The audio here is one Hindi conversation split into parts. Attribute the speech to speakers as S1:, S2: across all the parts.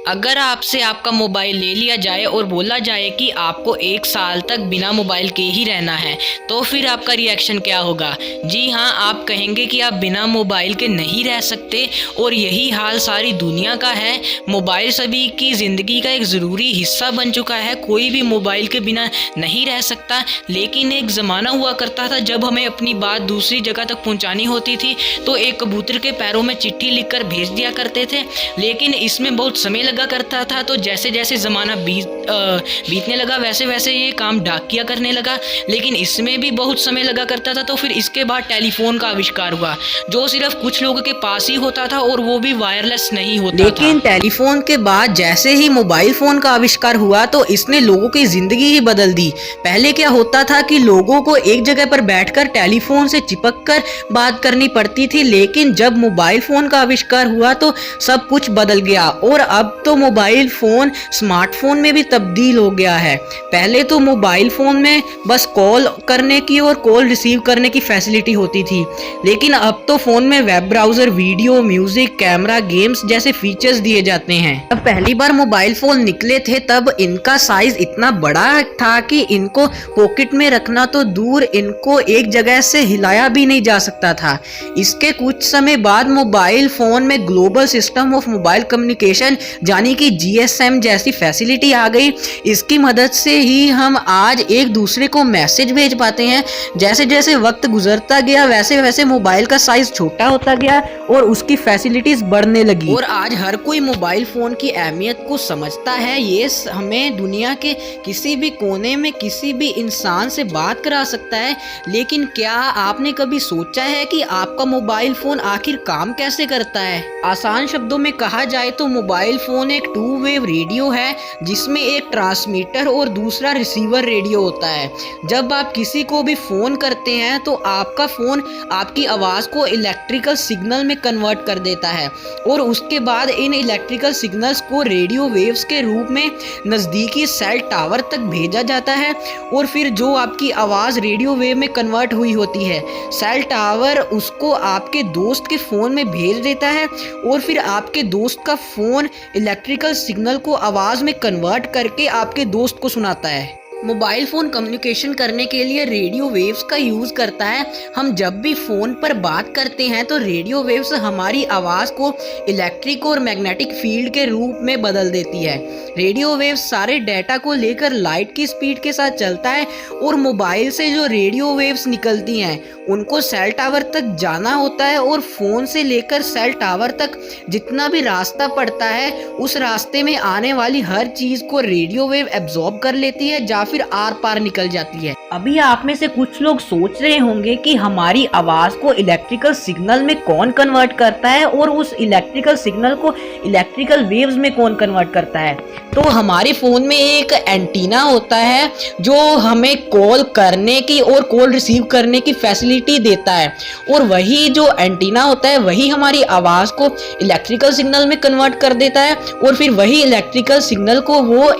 S1: अगर आपसे आपका मोबाइल ले लिया जाए और बोला जाए कि आपको 1 साल तक बिना मोबाइल के ही रहना है, तो फिर आपका रिएक्शन क्या होगा? जी हाँ, आप कहेंगे कि आप बिना मोबाइल के नहीं रह सकते और यही हाल सारी दुनिया का है। मोबाइल सभी की ज़िंदगी का एक ज़रूरी हिस्सा बन चुका है। कोई भी मोबाइल के बिना नहीं रह सकता। लेकिन एक ज़माना हुआ करता था जब हमें अपनी बात दूसरी जगह तक पहुँचानी होती थी तो एक कबूतर के पैरों में चिट्ठी लिखकर भेज दिया करते थे। लेकिन इसमें बहुत समय लगा करता था। तो जैसे जैसे ज़माना बीतने लगा वैसे वैसे ये काम डाकिया करने लगा, लेकिन इसमें भी बहुत समय लगा करता था। तो फिर इसके बाद टेलीफोन का आविष्कार हुआ जो सिर्फ कुछ लोगों के पास ही होता था और वो भी वायरलेस नहीं होता। लेकिन टेलीफोन के बाद जैसे ही मोबाइल फ़ोन का आविष्कार हुआ तो इसने लोगों की ज़िंदगी ही बदल दी। पहले क्या होता था कि लोगों को एक जगह पर बैठकर टेलीफोन से चिपक कर बात करनी पड़ती थी, लेकिन जब मोबाइल फ़ोन का आविष्कार हुआ तो सब कुछ बदल गया और अब तो मोबाइल फ़ोन स्मार्टफोन में भी तब्दील हो गया है। पहले तो मोबाइल फ़ोन में बस कॉल करने की और कॉल रिसीव करने की फैसिलिटी होती थी, लेकिन अब तो फ़ोन में web browser, video, music, camera, games जैसे फीचर्स दिए जाते हैं। जब पहली बार मोबाइल फ़ोन निकले थे तब इनका साइज़ इतना बड़ा था कि इनको पॉकेट में रखना तो दूर, इनको एक जगह से हिलाया भी नहीं जा सकता था। इसके कुछ समय बाद मोबाइल फ़ोन में global system of mobile communication यानी कि GSM जैसी फैसिलिटी आ गई। इसकी मदद से ही हम आज एक दूसरे को मैसेज भेज पाते हैं। जैसे जैसे वक्त गुजरता गया वैसे वैसे मोबाइल का साइज छोटा होता गया और उसकी फैसिलिटीज बढ़ने लगी और आज हर कोई मोबाइल फ़ोन की अहमियत को समझता है। ये हमें दुनिया के किसी भी कोने में किसी भी इंसान से बात करा सकता है। लेकिन क्या आपने कभी सोचा है कि आपका मोबाइल फ़ोन आखिर काम कैसे करता है? आसान शब्दों में कहा जाए तो मोबाइल फ़ोन एक 2 वेव रेडियो है जिसमें एक ट्रांसमीटर और दूसरा रिसीवर रेडियो होता है। जब आप किसी को भी फ़ोन करते हैं तो आपका फ़ोन आपकी आवाज़ को इलेक्ट्रिकल सिग्नल में कन्वर्ट कर देता है और उसके बाद इन इलेक्ट्रिकल सिग्नल्स को रेडियो वेव्स के रूप में नज़दीकी सेल टावर तक भेजा जाता है और फिर जो आपकी आवाज़ रेडियो वेव में कन्वर्ट हुई होती है, सेल टावर उसको आपके दोस्त के फ़ोन में भेज देता है और फिर आपके दोस्त का फ़ोन इलेक्ट्रिकल सिग्नल को आवाज़ में कन्वर्ट करके आपके दोस्त को सुनाता है। मोबाइल फ़ोन कम्युनिकेशन करने के लिए रेडियो वेव्स का यूज़ करता है। हम जब भी फ़ोन पर बात करते हैं तो रेडियो वेव्स हमारी आवाज़ को इलेक्ट्रिक और मैग्नेटिक फील्ड के रूप में बदल देती है। रेडियो वेव्स सारे डेटा को लेकर लाइट की स्पीड के साथ चलता है और मोबाइल से जो रेडियो वेव्स निकलती हैं उनको सेल टावर तक जाना होता है और फ़ोन से लेकर सेल टावर तक जितना भी रास्ता पड़ता है उस रास्ते में आने वाली हर चीज़ को रेडियो वेव एब्जॉर्ब कर लेती है या फिर आर पार निकल जाती है। अभी आप में से कुछ लोग सोच रहे होंगे कि हमारी आवाज़ को इलेक्ट्रिकल सिग्नल में कौन कन्वर्ट करता है और उस इलेक्ट्रिकल सिग्नल को इलेक्ट्रिकल वेव्स में कौन कन्वर्ट करता है। तो हमारे फ़ोन में एक एंटीना होता है जो हमें कॉल करने की और कॉल रिसीव करने की फैसिलिटी देता है और वही जो एंटीना होता है वही हमारी आवाज़ को इलेक्ट्रिकल सिग्नल में कन्वर्ट कर देता है और फिर वही इलेक्ट्रिकल सिग्नल को वो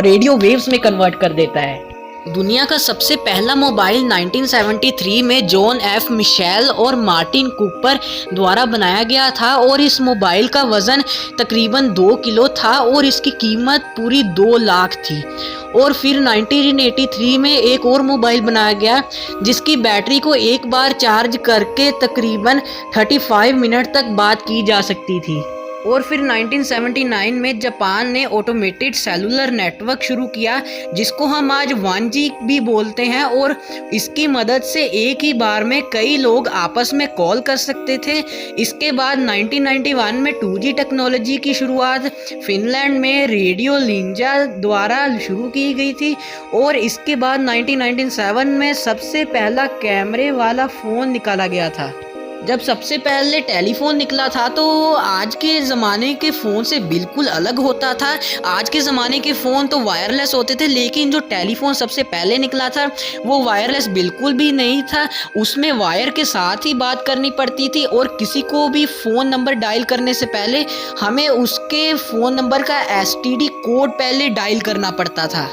S1: रेडियो वेव्स में कन्वर्ट कर देता है। दुनिया का सबसे पहला मोबाइल 1973 में जॉन एफ मिशेल और मार्टिन कूपर द्वारा बनाया गया था और इस मोबाइल का वज़न तकरीबन 2 किलो था और इसकी कीमत पूरी 2 लाख थी। और फिर 1983 में एक और मोबाइल बनाया गया जिसकी बैटरी को एक बार चार्ज करके तकरीबन 35 मिनट तक बात की जा सकती थी। और फिर 1979 में जापान ने ऑटोमेटेड सेलुलर नेटवर्क शुरू किया जिसको हम आज 1G भी बोलते हैं और इसकी मदद से एक ही बार में कई लोग आपस में कॉल कर सकते थे। इसके बाद 1991 में 2G टेक्नोलॉजी की शुरुआत फिनलैंड में रेडियो लिंजा द्वारा शुरू की गई थी और इसके बाद 1997 में सबसे पहला कैमरे वाला फ़ोन निकाला गया था। जब सबसे पहले टेलीफोन निकला था तो आज के ज़माने के फ़ोन से बिल्कुल अलग होता था। आज के ज़माने के फ़ोन तो वायरलेस होते थे, लेकिन जो टेलीफोन सबसे पहले निकला था वो वायरलेस बिल्कुल भी नहीं था। उसमें वायर के साथ ही बात करनी पड़ती थी और किसी को भी फ़ोन नंबर डायल करने से पहले हमें उसके फ़ोन नंबर का STD कोड पहले डायल करना पड़ता था।